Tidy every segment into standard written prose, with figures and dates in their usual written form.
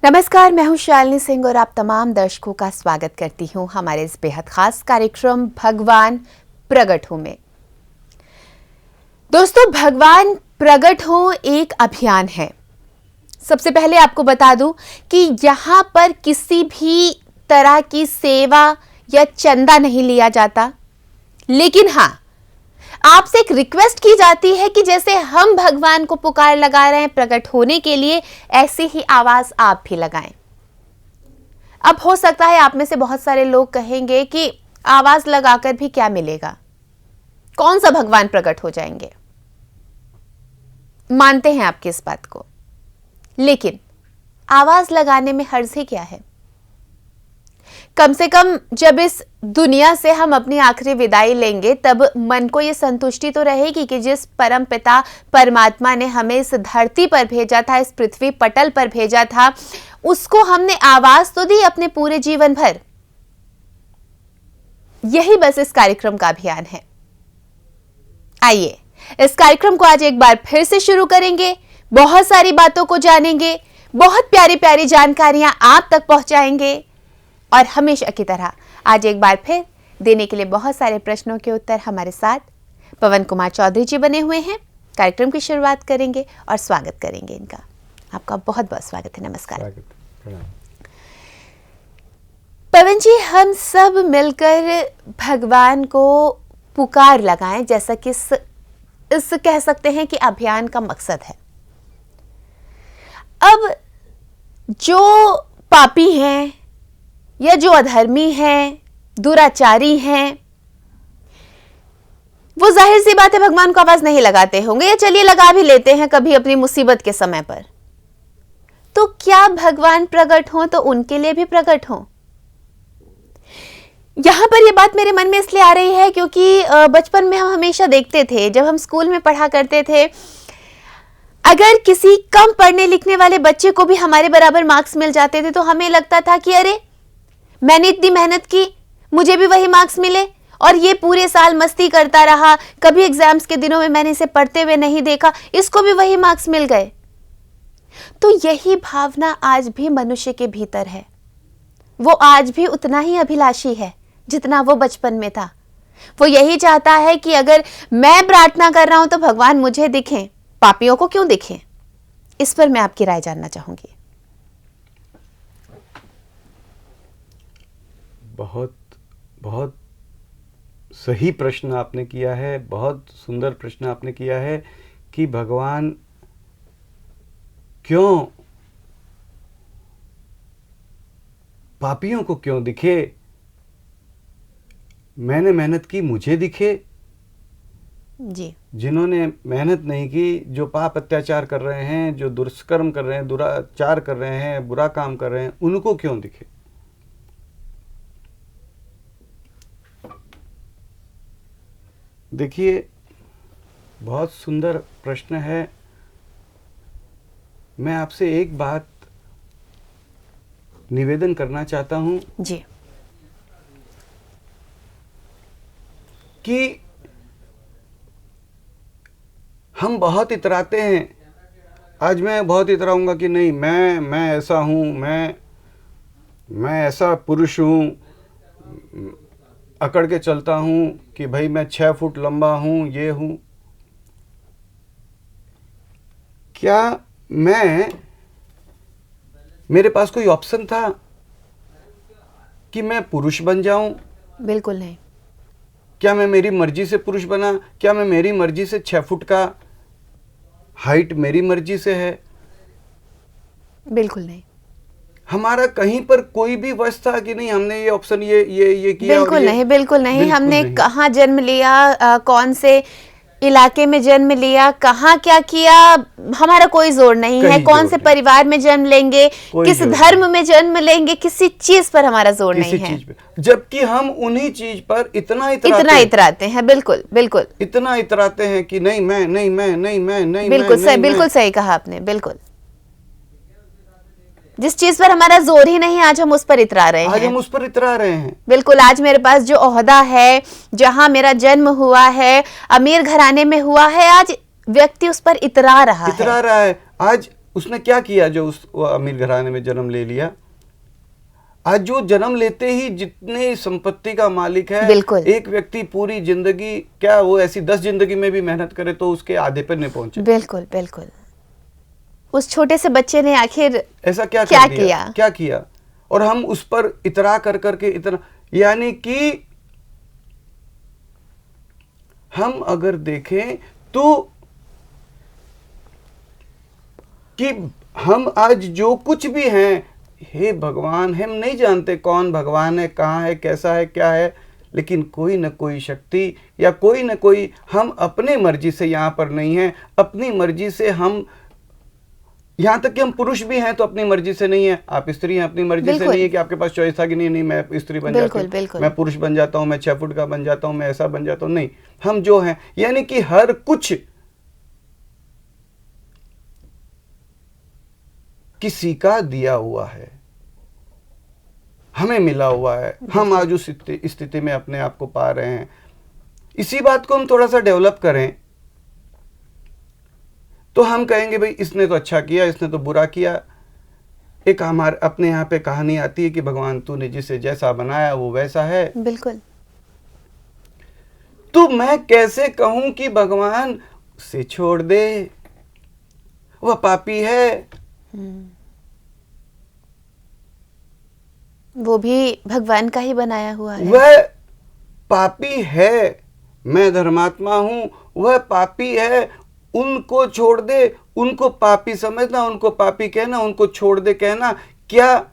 नमस्कार, मैं हूं शालिनी सिंह और आप तमाम दर्शकों का स्वागत करती हूं हमारे इस बेहद खास कार्यक्रम भगवान प्रगट हो में। दोस्तों, भगवान प्रगट हो एक अभियान है। सबसे पहले आपको बता दूं कि यहां पर किसी भी तरह की सेवा या चंदा नहीं लिया जाता, लेकिन हां, आपसे एक रिक्वेस्ट की जाती है कि जैसे हम भगवान को पुकार लगा रहे हैं प्रकट होने के लिए, ऐसी ही आवाज आप भी लगाएं। अब हो सकता है आप में से बहुत सारे लोग कहेंगे कि आवाज लगाकर भी क्या मिलेगा, कौन सा भगवान प्रकट हो जाएंगे। मानते हैं आपकी इस बात को, लेकिन आवाज लगाने में हर्ज ही क्या है। कम से कम जब इस दुनिया से हम अपनी आखिरी विदाई लेंगे, तब मन को यह संतुष्टि तो रहेगी कि जिस परम पिता परमात्मा ने हमें इस धरती पर भेजा था, इस पृथ्वी पटल पर भेजा था, उसको हमने आवाज तो दी अपने पूरे जीवन भर। यही बस इस कार्यक्रम का अभियान है। आइए इस कार्यक्रम को आज एक बार फिर से शुरू करेंगे, बहुत सारी बातों को जानेंगे, बहुत प्यारी प्यारी जानकारियां आप तक पहुंचाएंगे और हमेशा की तरह आज एक बार फिर देने के लिए बहुत सारे प्रश्नों के उत्तर हमारे साथ पवन कुमार चौधरी जी बने हुए हैं। कार्यक्रम की शुरुआत करेंगे और स्वागत करेंगे इनका। आपका बहुत बहुत स्वागत है। नमस्कार पवन जी, हम सब मिलकर भगवान को पुकार लगाएं, जैसा कि इस कह सकते हैं कि अभियान का मकसद है। अब जो पापी हैं या जो अधर्मी हैं, दुराचारी हैं, वो जाहिर सी बात है भगवान को आवाज नहीं लगाते होंगे, या चलिए लगा भी लेते हैं कभी अपनी मुसीबत के समय पर। तो क्या भगवान प्रकट हो तो उनके लिए भी प्रकट हो? यहां पर यह बात मेरे मन में इसलिए आ रही है क्योंकि बचपन में हम हमेशा देखते थे, जब हम स्कूल में पढ़ा करते थे, अगर किसी कम पढ़ने लिखने वाले बच्चे को भी हमारे बराबर मार्क्स मिल जाते थे तो हमें लगता था कि अरे, मैंने इतनी मेहनत की, मुझे भी वही मार्क्स मिले, और ये पूरे साल मस्ती करता रहा, कभी एग्जाम्स के दिनों में मैंने इसे पढ़ते हुए नहीं देखा, इसको भी वही मार्क्स मिल गए। तो यही भावना आज भी मनुष्य के भीतर है। वो आज भी उतना ही अभिलाषी है जितना वो बचपन में था। वो यही चाहता है कि अगर मैं प्रार्थना कर रहा हूं तो भगवान मुझे दिखें, पापियों को क्यों दिखें। इस पर मैं आपकी राय जानना चाहूंगी। बहुत बहुत सही प्रश्न आपने किया है, बहुत सुंदर प्रश्न आपने किया है कि भगवान क्यों पापियों को क्यों दिखे। मैंने मेहनत की, मुझे दिखे जी। जिन्होंने मेहनत नहीं की, जो पाप अत्याचार कर रहे हैं, जो दुष्कर्म कर रहे हैं, दुराचार कर रहे हैं, बुरा काम कर रहे हैं, उनको क्यों दिखे। देखिए, बहुत सुंदर प्रश्न है। मैं आपसे एक बात निवेदन करना चाहता हूं जी। कि हम बहुत इतराते हैं। आज मैं बहुत इतराऊंगा कि नहीं, मैं ऐसा हूं, मैं ऐसा पुरुष हूं, अकड़ के चलता हूं कि भाई मैं 6 फुट लंबा हूं, ये हूं। क्या मेरे पास कोई ऑप्शन था कि मैं पुरुष बन जाऊं? बिल्कुल नहीं। क्या मैं मेरी मर्जी से पुरुष बना? क्या मैं मेरी मर्जी से 6 फुट का हाइट मेरी मर्जी से है? बिल्कुल नहीं। हमारा कहीं पर कोई भी वश था कि नहीं हमने ये ऑप्शन ये किया? बिल्कुल नहीं, बिल्कुल नहीं। हमने कहाँ जन्म लिया, कौन से इलाके में जन्म लिया, कहाँ क्या किया, हमारा कोई जोर नहीं है। कौन से परिवार में जन्म लेंगे, किस धर्म में जन्म लेंगे, किसी चीज पर हमारा जोर नहीं है। जबकि हम उन्हीं चीज पर इतना इतराते हैं। बिल्कुल बिल्कुल, इतना इतराते हैं कि नहीं मैं नहीं मैं नहीं मैं नहीं। बिल्कुल सही कहा आपने। बिल्कुल, जिस चीज पर हमारा जोर ही नहीं, आज हम उस पर इतरा रहे हैं। आज हम उस पर इतरा रहे हैं। बिल्कुल, आज मेरे पास जो ओहदा है, जहां मेरा जन्म हुआ है, अमीर घराने में हुआ है, आज व्यक्ति उस पर इतरा रहा है। आज उसने क्या किया जो वो अमीर घराने में जन्म ले लिया? आज जो जन्म लेते ही जितने संपत्ति का मालिक है, बिल्कुल। एक व्यक्ति पूरी जिंदगी, क्या वो ऐसी 10 जिंदगी में भी मेहनत करे तो उसके आधे पर नहीं पहुंचे। बिल्कुल बिल्कुल। उस छोटे से बच्चे ने आखिर ऐसा क्या क्या कर दिया? किया? क्या किया? और हम उस पर इतरा कर करके इतना, यानी कि हम अगर देखें तो कि हम आज जो कुछ भी हैं, हे भगवान, हम नहीं जानते कौन भगवान है, कहाँ है, कैसा है, क्या है, लेकिन कोई न कोई शक्ति या कोई न कोई, हम अपने मर्जी से यहाँ पर नहीं हैं। अपनी मर्जी से हम, यहाँ तक कि हम पुरुष भी हैं तो अपनी मर्जी से नहीं है। आप स्त्री हैं, अपनी मर्जी से नहीं है कि आपके पास चॉइस था कि नहीं मैं स्त्री बन जाती हूँ, मैं पुरुष बन जाता हूँ, मैं 6 फुट का बन जाता हूँ, मैं ऐसा बन जाता हूँ। नहीं, हम जो हैं, यानी कि हर कुछ किसी का दिया हुआ है, हमें मिला हुआ है। हम आज उस स्थिति में अपने आप को पा रहे हैं। इसी बात को हम थोड़ा सा डेवलप करें तो हम कहेंगे भाई इसने तो अच्छा किया, इसने तो बुरा किया। एक हमारे अपने यहाँ पे कहानी आती है कि भगवान तूने जिसे जैसा बनाया वो वैसा है। बिल्कुल। तो मैं कैसे कहूं कि भगवान उसे छोड़ दे, वह पापी है। वो भी भगवान का ही बनाया हुआ है। वह पापी है, मैं धर्मात्मा हूं, वह पापी है, उनको छोड़ दे। उनको पापी समझना, उनको पापी कहना, उनको छोड़ दे कहना, क्या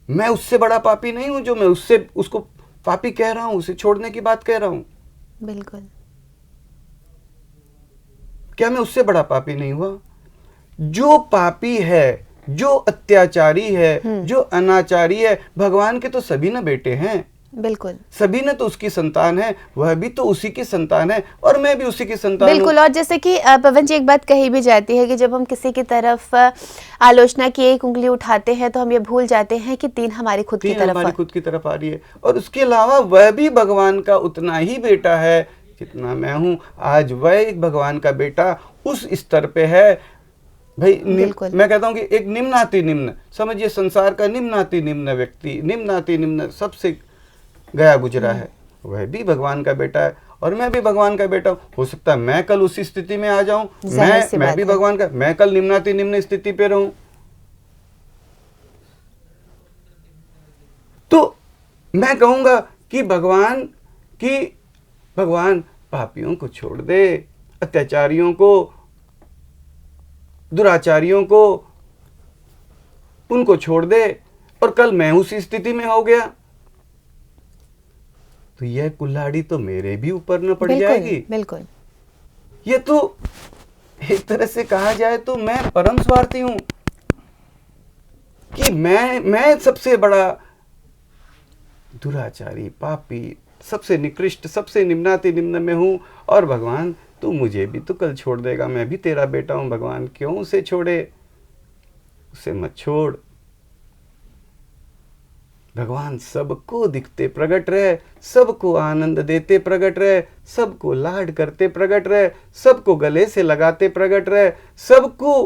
मैं उससे बड़ा पापी नहीं हूं जो मैं उसको पापी कह रहा हूं, उसे छोड़ने की बात कह रहा हूं? बिल्कुल। क्या मैं उससे बड़ा पापी नहीं हुआ? जो पापी है, जो अत्याचारी है, जो अनाचारी है, भगवान के तो सभी ना बेटे हैं। बिल्कुल। सभी ने तो उसकी संतान है, वह भी तो उसी की संतान है और मैं भी उसी की संतान हूं। बिल्कुल। और जैसे कि पवन जी, एक बात कही भी जाती है कि जब हम किसी की तरफ आलोचना की एक उंगली उठाते हैं तो हम ये भूल जाते हैं कि 3 हमारी खुद की तरफ हमारी खुद की तरफ आ रही है। और उसके अलावा वह भी भगवान का उतना ही बेटा है जितना मैं हूं। आज वह एक भगवान का बेटा उस स्तर पे है भाई। मैं कहता हूं कि एक निम्नाति निम्न, समझिए संसार का निम्नाति निम्न व्यक्ति, निम्नाति निम्न सबसे गया गुजरा है, वह भी भगवान का बेटा है और मैं भी भगवान का बेटा हूं। हो सकता है मैं कल उसी स्थिति में आ जाऊं, मैं भी भगवान का, मैं कल निम्नाति निम्न स्थिति पे रहूं। तो मैं कहूंगा कि भगवान पापियों को छोड़ दे, अत्याचारियों को, दुराचारियों को, उनको छोड़ दे। और कल मैं उसी स्थिति में हो गया तो यह कुल्हाड़ी तो मेरे भी ऊपर न पड़ जाएगी। बिल्कुल। ये तो एक तरह से कहा जाए तो मैं परम स्वार्थी हूं कि मैं सबसे बड़ा दुराचारी, पापी, सबसे निकृष्ट, सबसे निम्नाति निम्न में हूं। और भगवान तू मुझे भी तो कल छोड़ देगा, मैं भी तेरा बेटा हूं। भगवान क्यों उसे छोड़े? उसे मत छोड़। भगवान सबको दिखते प्रकट रहे, सबको आनंद देते प्रकट रहे, सबको लाड करते प्रकट रहे, सबको गले से लगाते प्रकट रहे, सबको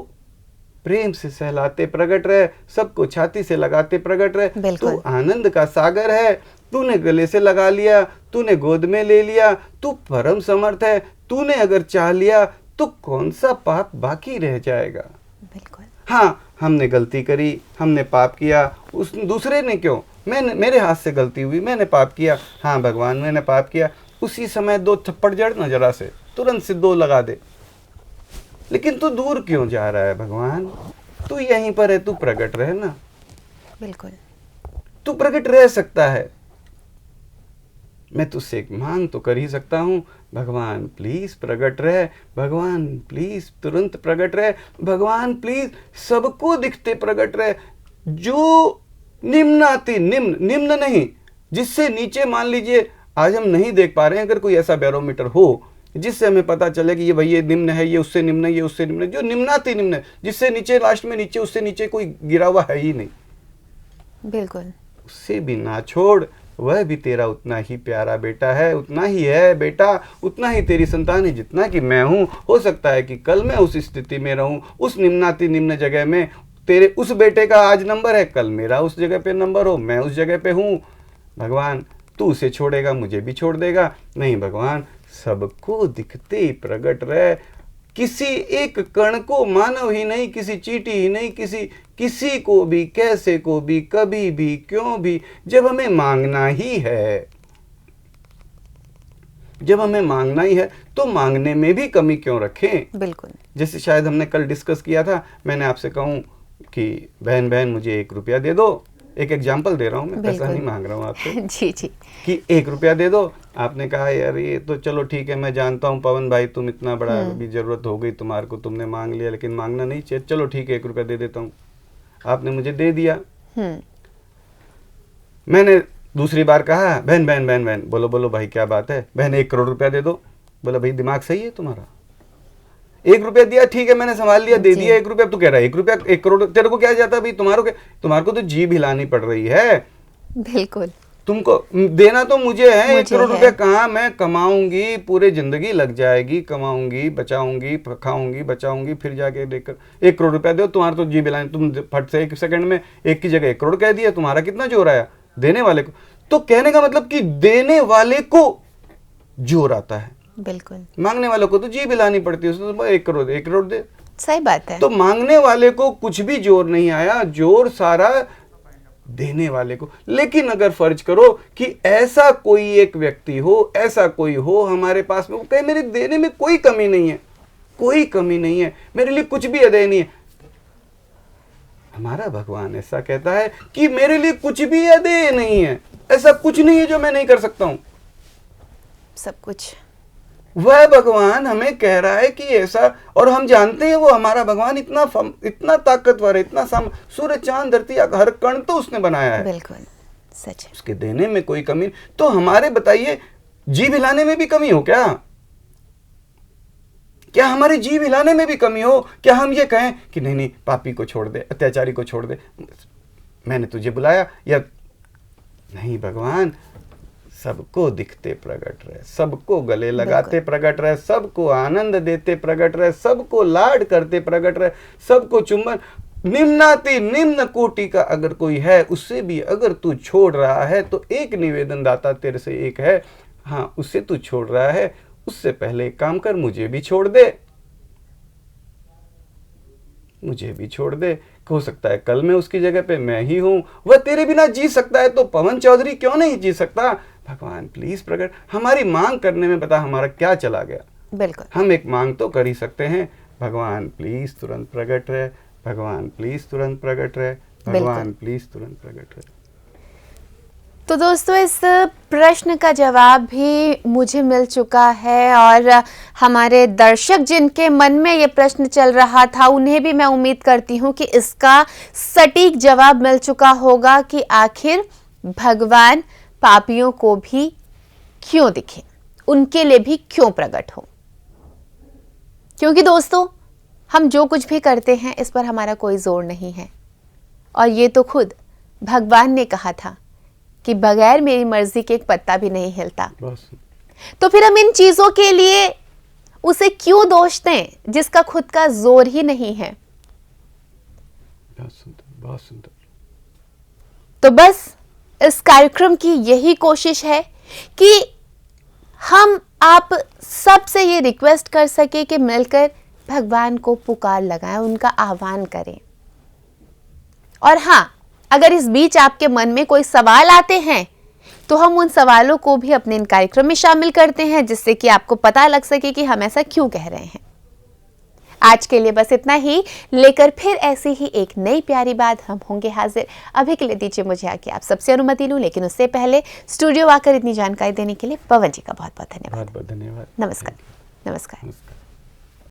प्रेम से सहलाते प्रकट रहे, सबको छाती से लगाते प्रकट रहे। तू आनंद का सागर है, तूने गले से लगा लिया, तूने गोद में ले लिया, तू परम समर्थ है। तूने अगर चाह लिया तो कौन सा पाप बाकी रह जाएगा? बिल्कुल। हाँ, हमने गलती करी, हमने पाप किया, उस दूसरे ने क्यों, मेरे हाथ से गलती हुई, मैंने पाप किया। हाँ भगवान, मैंने पाप किया। उसी समय 2 थप्पड़ जड़ ना जरा से, तुरंत से 2 लगा दे। लेकिन तू दूर क्यों जा रहा है भगवान? तू यहीं पर है, तू प्रकट रहे ना। बिल्कुल। तू प्रकट रह सकता है। मैं तुझसे एक मांग तो कर ही सकता हूँ, भगवान प्लीज प्रकट रहे, भगवान प्लीज तुरंत प्रकट रहे, भगवान प्लीज सबको दिखते प्रकट रहे। जो निम्नाति निम्न नहीं, जिससे नीचे, मान लीजिए आज हम नहीं देख पा रहे हैं, अगर कोई ऐसा बैरोमीटर हो जिससे हमें पता चले कि ये भाई ये निम्न है, ये उससे निम्न है, ये उससे निम्न है, जो निम्नाति निम्न है, जिससे नीचे, लास्ट में नीचे, उससे नीचे कोई गिरा हुआ है ही नहीं, बिल्कुल, उससे भी ना छोड़, वह भी तेरा उतना ही प्यारा बेटा है, उतना ही है बेटा, उतना ही तेरी संतान है जितना कि मैं हूँ। हो सकता है कि कल मैं उस स्थिति में रहूँ, उस निम्नाति निम्न जगह में, तेरे उस बेटे का आज नंबर है, कल मेरा उस जगह पे नंबर हो, मैं उस जगह पे हूँ। भगवान तू उसे छोड़ेगा, मुझे भी छोड़ देगा? नहीं भगवान, सबको दिखते प्रकट रहे, किसी एक कण को, मानव ही नहीं, किसी चींटी ही नहीं, किसी को भी, कैसे को भी, कभी भी, क्यों भी, जब हमें मांगना ही है, जब हमें मांगना ही है तो मांगने में भी कमी क्यों रखें? बिल्कुल। जैसे शायद हमने कल डिस्कस किया था, मैंने आपसे कहूँ कि बहन बहन मुझे 1 रुपया दे दो, एक एग्जाम्पल दे रहा हूँ मैं, पैसा नहीं मांग रहा हूँ आपसे जी जी, कि 1 रुपया दे दो। आपने कहा यार ये तो चलो ठीक है, मैं जानता हूँ पवन भाई तुम इतना बड़ा भी जरूरत हो गई तुम्हारे को, तुमने मांग लिया, लेकिन मांगना नहीं चाहिए, चलो ठीक है 1 रुपया दे देता हूँ। आपने मुझे दे दिया। मैंने दूसरी बार कहा बहन बहन बहन बहन, बोलो बोलो भाई क्या बात है, बहन 1 करोड़ रुपया दे दो। बोला भाई दिमाग सही है तुम्हारा, 1 रुपया दिया ठीक है, मैंने संभाल लिया, दे दिया 1 रुपया। तू कह रहा है 1 रुपया 1 करोड़, तेरे को क्या जाता भाई, तुम्हारे को तो जीभ हिलानी पड़ रही है। बिल्कुल, तुमको देना तो मुझे है, 1 करोड़ है। रुपया कहाँ मैं कमाऊंगी, पूरे जिंदगी लग जाएगी, कमाऊंगी, बचाऊंगी, खाऊंगी, बचाऊंगी, फिर जाके देकर 1 करोड़ रुपया दो। तुम्हारा तो जीभ हिलानी, तुम फट से 1 सेकंड में 1 की जगह 1 करोड़ कह दिया, तुम्हारा कितना जोर आया देने वाले को। तो कहने का मतलब कि देने वाले को जोर आता है, बिल्कुल, मांगने वालों को तो जीभ हिलानी पड़ती है, उसको 1 करोड़ 1 करोड़ दे। सही बात है। तो मांगने वाले को कुछ भी जोर नहीं आया, जोर सारा देने वाले को। लेकिन अगर फर्ज करो कि ऐसा कोई एक व्यक्ति हो, ऐसा कोई हो हमारे पास में, वो कहे मेरे देने में कोई कमी नहीं है, कोई कमी नहीं है, मेरे लिए कुछ भी अदेय नहीं है। हमारा भगवान ऐसा कहता है कि मेरे लिए कुछ भी अदेय नहीं है, ऐसा कुछ नहीं है जो मैं नहीं कर सकता हूं, सब कुछ। वह भगवान हमें कह रहा है कि ऐसा, और हम जानते हैं वो हमारा भगवान इतना ताकतवर है, इतना सूर्य चांद धरती हर कण तो उसने बनाया है। बिल्कुल सच है। उसके देने में कोई कमी नहीं। तो हमारे बताइए जीभ हिलाने में भी कमी हो क्या? क्या हमारे जीभ हिलाने में भी कमी हो? क्या हम ये कहें कि नहीं नहीं पापी को छोड़ दे, अत्याचारी को छोड़ दे, मैंने तुझे बुलाया, या नहीं भगवान सबको दिखते प्रकट रहे, सबको गले लगाते प्रकट रहे, सबको आनंद देते प्रकट रहे, सबको लाड करते प्रकट रहे, सबको चुंबन, निम्नाति निम्न कोटि का अगर कोई है उससे भी अगर तू छोड़ रहा है तो एक निवेदन दाता तेरे से एक है, हाँ उससे तू छोड़ रहा है, उससे पहले एक काम कर, मुझे भी छोड़ दे, मुझे भी छोड़ दे। हो सकता है कल मैं उसकी जगह पे मैं ही हूं, वह तेरे बिना जी सकता है तो पवन चौधरी क्यों नहीं जी सकता? भगवान प्लीज प्रकट, हमारी मांग करने में पता हमारा क्या चला गया। बिल्कुल, हम एक मांग तो कर ही सकते हैं, भगवान प्लीज तुरंत प्रकट रहे, भगवान प्लीज तुरंत प्रकट रहे, भगवान प्लीज तुरंत प्रकट रहे। तो दोस्तों इस प्रश्न का जवाब भी मुझे मिल चुका है, और हमारे दर्शक जिनके मन में ये प्रश्न चल रहा था उन्हें भी मैं उम्मीद करती हूँ कि इसका सटीक जवाब मिल चुका होगा कि आखिर भगवान पापियों को भी क्यों दिखे, उनके लिए भी क्यों प्रकट हो। क्योंकि दोस्तों हम जो कुछ भी करते हैं इस पर हमारा कोई जोर नहीं है, और ये तो खुद भगवान ने कहा था कि बगैर मेरी मर्जी के एक पत्ता भी नहीं हिलता। तो फिर हम इन चीजों के लिए उसे क्यों दोष दें जिसका खुद का जोर ही नहीं है। बहुत सुंदर। तो बस इस कार्यक्रम की यही कोशिश है कि हम आप सबसे ये रिक्वेस्ट कर सके कि मिलकर भगवान को पुकार लगाएं, उनका आह्वान करें। और हाँ, अगर इस बीच आपके मन में कोई सवाल आते हैं तो हम उन सवालों को भी अपने इन कार्यक्रम में शामिल करते हैं, जिससे कि आपको पता लग सके कि हम ऐसा क्यों कह रहे हैं। आज के लिए बस इतना ही, लेकर फिर ऐसी ही एक नई प्यारी बात हम होंगे हाजिर। अभी के लिए दीजिए मुझे आके आप सबसे अनुमति लूं, लेकिन उससे पहले स्टूडियो आकर इतनी जानकारी देने के लिए पवन जी का बहुत बहुत धन्यवाद। बहुत बहुत धन्यवाद। नमस्कार। नमस्कार। नमस्कार।